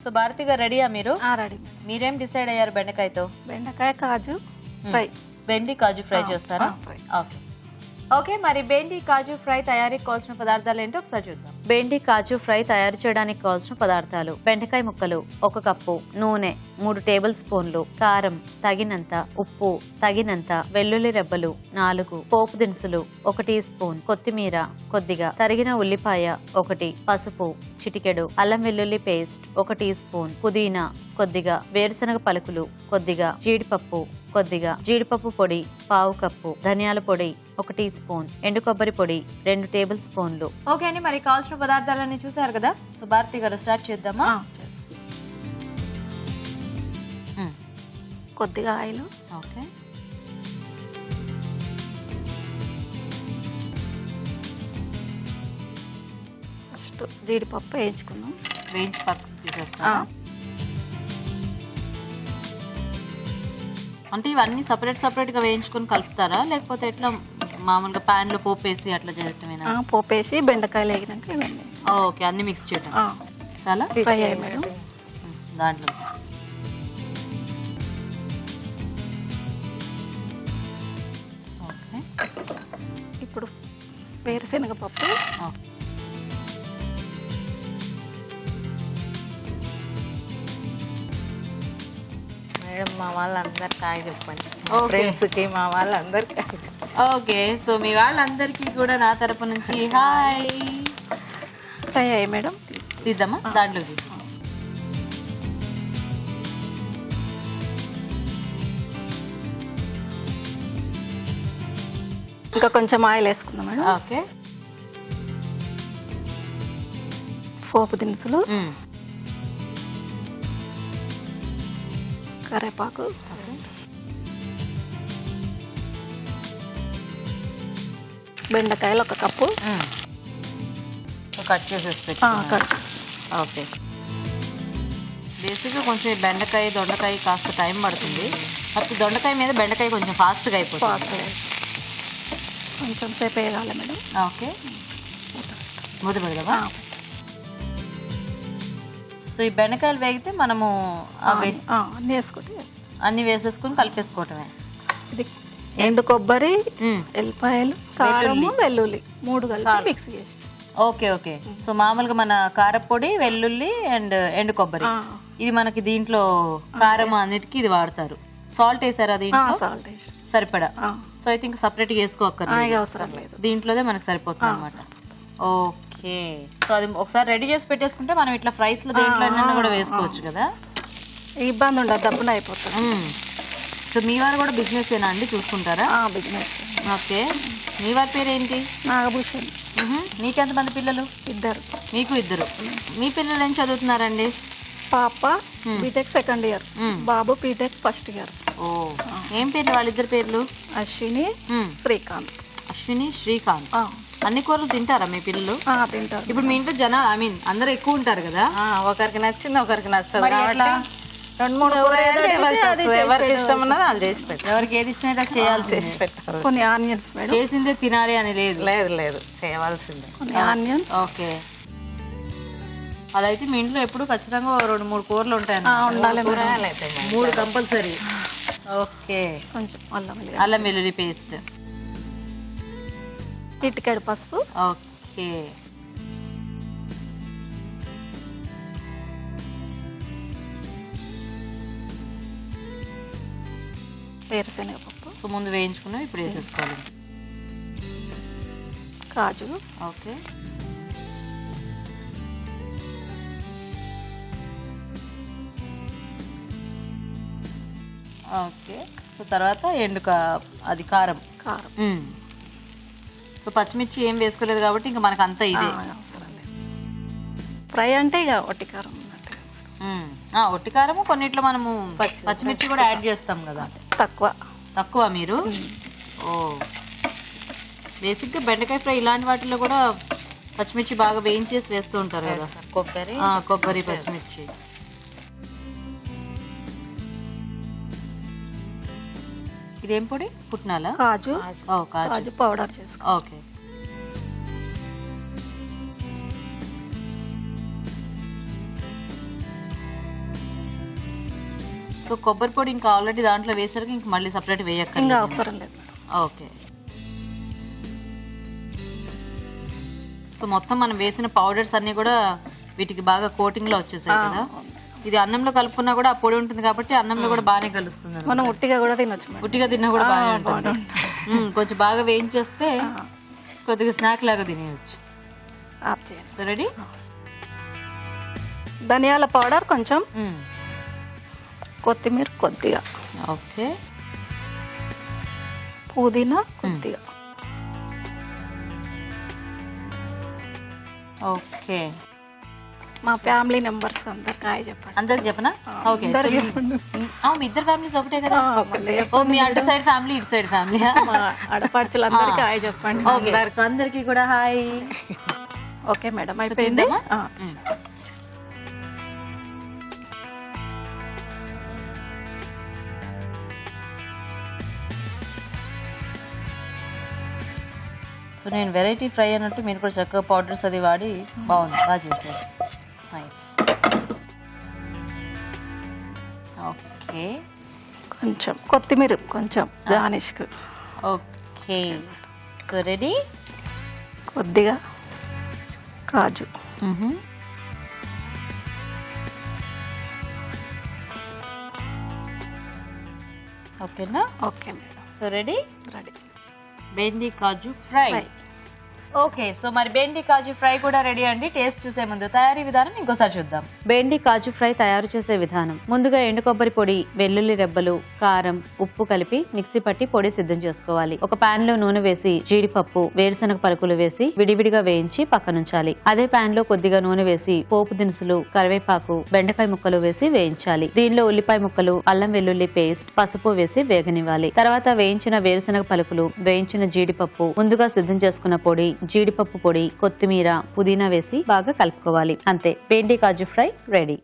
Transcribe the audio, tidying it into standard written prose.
So Bharati గారు రెడీయా మీరు? రెడీ. మీరేం డిసైడ్ అయ్యారు బెండకాయతో? బెండకాయ కాజు ఫ్రై. బెండి కాజు ఫ్రై చేస్తారా? ఓకే ఓకే, మరి బెండి కాజు ఫ్రై తయారీకి కావాల్సిన పదార్థాలు ఏంటో ఒకసారి చూద్దాం. బెండి కాజు ఫ్రై తయారు చేయడానికి కావాల్సిన పదార్థాలు: బెండకాయ ముక్కలు 1 కప్పు, నూనె 3 టేబుల్ స్పూన్లు, కారం తగినంత, ఉప్పు తగినంత, వెల్లుల్లి రెబ్బలు 4, పోపు దినుసులు 1 టీ స్పూన్, కొత్తిమీర కొద్దిగా, తరిగిన ఉల్లిపాయ 1, పసుపు చిటికెడు, అల్లం వెల్లుల్లి పేస్ట్ 1 టీ స్పూన్, పుదీనా కొద్దిగా, వేరుశనగ పలుకులు కొద్దిగా, జీడిపప్పు కొద్దిగా, జీడిపప్పు పొడి 1/2 కప్పు, ధనియాల పొడి 1 టీ స్పూన్, ఎండు కొబ్బరి పొడి 2 టేబుల్ స్పూన్లు. ఓకే అండి, మరి కావాల్సిన పదార్థాలన్నీ చూసారు కదా. సో భారతి గారు స్టార్ట్ చేద్దామా? కొద్దిగా ఆయిల్. ఓకే, ఫస్ట్ జీడిపప్పు వేయించుకున్నాం. వేయించి పక్కకు తీసేస్తాం. అంటే ఇవన్నీ సపరేట్ గా వేయించుకొని కలుపుతారా, లేకపోతే ఎట్లా మామూలుగా పాన్ లో పోపేసి అట్లా చేయటమేనా? పోపేసి బెండకాయలు వేగినాక ఇవన్నీ. ఓకే, అన్ని మిక్స్ చేయటం. చాలా ఫ్రై అయ్యాయి మేడం. దాంట్లో ఓకే. ఇప్పుడు వేరుశనగ పప్పు. మేడం మా వాళ్ళందరికి హాయ్ చెప్పండి. ఫ్రెండ్స్కి మా వాళ్ళందరికి హాయ్ చెప్పండి. ఓకే, సో మీ వాళ్ళందరికీ కూడా నా తరపు నుంచి హాయ్. ఫ్రై అయ్యాయి మేడం. తీద్దామా? దాంట్లో తీద్దాం. ఇంకా కొంచెం ఆయిల్ వేసుకుందాం మేడం. ఓకే, పోపు దినుసులు, కరివేపాకు, బెండకాయలు 1 కప్పు కట్ చేసేసి ఓకే. బేసిక్గా కొంచెం బెండకాయ దొండకాయ కాస్త టైం పడుతుంది. అప్పుడు దొండకాయ మీద బెండకాయ కొంచెం ఫాస్ట్గా అయిపోతుంది. కొంచెం సేపు వేయాలి మేడం. ఓకే, మూత పెడదామా? సో ఈ బెండకాయలు వేగితే మనము అన్ని వేసేసుకుని కలిపేసుకోవటమే. ఇది ఎండు కొబ్బరి, ఎల్లిపాయలు, కారం, వెల్లుల్లి 3 కలిపి మిక్స్ చేసి. Okay okay. సో మామూలుగా మన కారపొడి, వెల్లుల్లి అండ్ ఎండు కొబ్బరి, ఇది మనకి దీంట్లో కారం అన్నిటికీ ఇది వాడతారు. సాల్ట్ వేసారా దీంట్లో? సాల్ట్ వేసి సరిపడా. సో అయితే ఇంకా సపరేట్ గా వేసుకోక్కర్లేదు, అవసరం లేదు. దీంట్లోనే మనకి సరిపోతుంది అనమాట. ఓకే, సో అది ఒకసారి రెడీ చేసి పెట్టేసుకుంటే మనం ఇట్లా ఫ్రైస్ లో దేంట్లో కూడా వేసుకోవచ్చు కదా, ఇబ్బంది ఉండదు, డబ్బున అయిపోతుంది. సో మీ వారు కూడా బిజినెస్ ఏనా అండి, చూసుకుంటారా? బిజినెస్. ఓకే, మీ వారి పేరు ఏంటి? నాగభూషణ్. మీకెంతమంది పిల్లలు? 2. మీకు 2. మీ పిల్లలు ఏం చదువుతున్నారండి? పాప బీటెక్ 2nd ఇయర్, బాబు బీటెక్ 1st ఇయర్. ఓ, ఏం పేర్లు వాళ్ళిద్దరు పేర్లు? అశ్విని, శ్రీకాంత్. అశ్విని, శ్రీకాంత్. అన్ని కూరలు తింటారా మీ పిల్లలు? తింటారు. ఇప్పుడు మీ ఇంట్లో జనాలు అందరూ ఎక్కువ ఉంటారు కదా, ఒకరికి నచ్చింది ఒకరికి నచ్చదు కాబట్టి 2-3 ఎవరికి ఇష్టం ఉన్నది వాళ్ళు చేసి పెట్టారు. ఎవరికి ఏది ఇష్టమైతే అది చేయాల్సి చేసి పెట్టారు. కొన్ని ఆనియన్స్ మేడం. చేసిందే తినాలి అని లేదు. లేదు చేయవలసిందే. కొన్ని ఆనియన్స్. ఓకే, అదైతే మీ ఇంట్లో ఎప్పుడు ఖచ్చితంగా 2-3 కూరలు ఉంటాయి. ఉండాలి, 3 కంపల్సరీ. ఓకే, కొంచెం అల్లం వెల్లుల్లి పేస్ట్, చిటికెడు పసుపు. ఓకే, వేరుశనగ పప్పు. సో ముందు వేయించుకున్నాం, ఇప్పుడు వేసేసుకోవాలి. కాజు. Okay, okay. సో తర్వాత అది కారం. సో పచ్చిమిర్చి ఏం వేసుకోలేదు కాబట్టి ఇంకా మనకు అంతా ఇదే. ఫ్రై అంటే ఇక ఒట్టి కారం. ఒట్టి కారము కొన్నిట్లో మనము పచ్చిమిర్చి కూడా యాడ్ చేస్తాం కదా. తక్కువ మీరు? ఓ, బేసిక్గా బెండకాయ ఫ్రై ఇలాంటి వాటిల్లో కూడా పచ్చిమిర్చి బాగా వేయించేసి వేస్తూ ఉంటారు కదా, కొబ్బరి పచ్చిమిర్చి. ఇదేం పొడి? పుట్నాలా? కాజు. కాజు పౌడర్ చేసుకో. ఓకే, సో కొబ్బరి పొడి ఇంకా ఆల్రెడీ దాంట్లో వేసరికి ఇంక మళ్ళీ సపరేట్ ఇంకా వేయక్కర్లేదు. అవసరం లేదు. ఓకే. సో మొత్తం మనం వేసిన పౌడర్స్ అన్ని కూడా వీటికి బాగా కోటింగ్ లో వచ్చేసాయి కదా. ఇది అన్నంలో కలుపుకున్నా కూడా ఆ పొడి ఉంటుంది కాబట్టి అన్నంలో కూడా బాగానే కలుస్తుంది. మనం ఉట్టిగా కూడా తినొచ్చు మేడం. ఉట్టిగా తిన్నా కూడా బాగానే ఉంటుంది. కొంచెం బాగా వేయించేస్తే కొద్దిగా స్నాక్ లాగా తినేయచ్చు. ఆఫ్ చేయండి. So ready. ధనియాల పౌడర్ కొంచెం, కొత్తిమీర కొద్దిగా, ఓకే, పుదీనా కొద్దిగా. ఓకే. మా ఫ్యామిలీ మెంబర్స్ అందరికి హాయ్ చెప్పండి. అందరికి చెప్పనా? ఓకే. అందరికి చెప్పండి. మీ ఇద్దరు ఫ్యామిలీస్ ఒకటే కదా? ఒకటే. ఓ మీ అటు సైడ్ ఫ్యామిలీ ఇటు సైడ్ ఫ్యామిలీ. మా ఆడపడుచులందరికి హాయ్ చెప్పండి. ఓకే. సో అందరికి కూడా హాయ్. ఓకే మేడం, అయిపోయింది. సో నేను వెరైటీ ఫ్రై అన్నట్టు మీరు కూడా చక్కగా పౌడర్స్ అది వాడి బాగుంది, బాగా చేశారు. నైస్. ఓకే. కొంచెం కొత్తిమీర, కొంచెం గార్నిష్కు. ఓకే. So ready. కొద్దిగా కాజు. ఓకేనా? Okay madam. So ready. Ready. బెండి కాజు ఫ్రై. ఓకే. సో మరి బెండి కాజు ఫ్రై కూడా రెడీ అండి. టేస్ట్ చూసే ముందు తయారీ విధానం ఇంకోసారి చూద్దాం. బెండి కాజు ఫ్రై తయారు చేసే విధానం. ముందుగా ఎండు కొబ్బరి పొడి, వెల్లుల్లి రెబ్బలు, కారం, ఉప్పు కలిపి మిక్సీ పట్టి పొడి సిద్ధం చేసుకోవాలి. ఒక పాన్ లో నూనె వేసి జీడిపప్పు, వేరుశనగ పలుకులు వేసి విడివిడిగా వేయించి పక్కనుంచాలి. అదే పాన్ లో కొద్దిగా నూనె వేసి పోపు దినుసులు, కరివేపాకు, బెండకాయ ముక్కలు వేసి వేయించాలి. దీనిలో ఉల్లిపాయ ముక్కలు, అల్లం వెల్లుల్లి పేస్ట్, పసుపు వేసి వేగనివ్వాలి. తర్వాత వేయించిన వేరుశనగ పలుకులు, వేయించిన జీడిపప్పు, ముందుగా సిద్ధం చేసుకున్న పొడి, జీడిపప్పు పొడి, కొత్తిమీర, పుదీనా వేసి బాగా కలుపుకోవాలి. అంతే, బెండి కాజు ఫ్రై రెడీ.